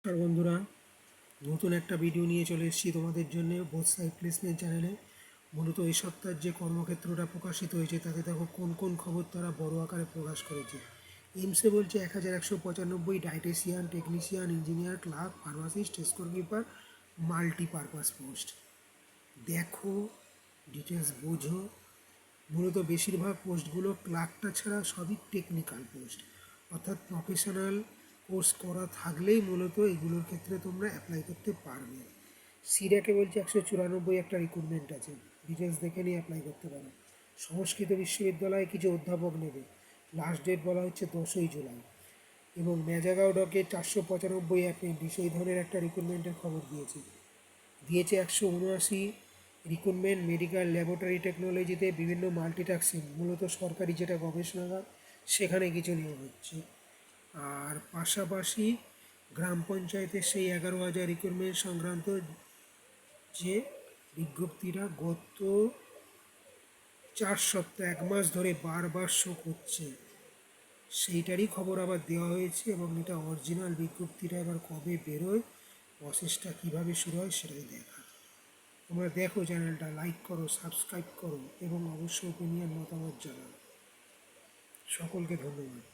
আর বন্ধুরা, নতুন একটা ভিডিও নিয়ে চলে এসেছি তোমাদের জন্য বোথ সাইড প্লেসমেন্ট চ্যানেলে। মূলত এই সপ্তাহের যে কর্মক্ষেত্রটা প্রকাশিত হয়েছে তাতে দেখো কোন কোন খবর তারা বড় আকারে প্রকাশ করেছে। এইমসে বলছে 1195 dietician, technician, engineer, clerk, pharmacist, store keeper, multipurpose post. দেখো, ডিটেলস বোঝো। মূলত বেশিরভাগ পোস্টগুলো ক্লার্কটা ছাড়া সবই টেকনিক্যাল পোস্ট, অর্থাৎ প্রফেশনাল কোর্স করা থাকলেই মূলত এগুলোর ক্ষেত্রে তোমরা অ্যাপ্লাই করতে পারবে। সিডাকে বলছে 194 একটা রিক্রুটমেন্ট আছে, ডিটেলস দেখে নিয়ে অ্যাপ্লাই করতে পারো। সংস্কৃত বিশ্ববিদ্যালয়ে কিছু অধ্যাপক নেবে, লাস্ট ডেট বলা হচ্ছে 10ই জুলাই। এবং ম্যাজাগাঁও ডকে 495 অ্যাপ্রেন্টিস, এই ধরনের একটা রিক্রুটমেন্টের খবর দিয়েছে 179 রিক্রুটমেন্ট মেডিকেল ল্যাবরেটরি টেকনোলজিতে, বিভিন্ন মাল্টিটাস্কিং, মূলত সরকারি যেটা গবেষণাগার সেখানে কিছু নিয়োগ হচ্ছে। আর পাশাপাশি গ্রাম পঞ্চায়েতের সেই 11,000 রিক্রুটমেন্ট সংক্রান্ত যে বিজ্ঞপ্তিটা গত 4 সপ্তাহ 1 মাস ধরে বারবার শো করছে, সেইটারই খবর আবার দেওয়া হয়েছে। এবং এটা অরিজিনাল বিজ্ঞপ্তিটা এবার কবে বেরোয়, প্রসেসটা কীভাবে শুরু হয় সেটাই দেখা। তোমরা দেখো, চ্যানেলটা লাইক করো, সাবস্ক্রাইব করো এবং অবশ্যই ওপিনিয়ন মতামত জানাও। সকলকে ধন্যবাদ।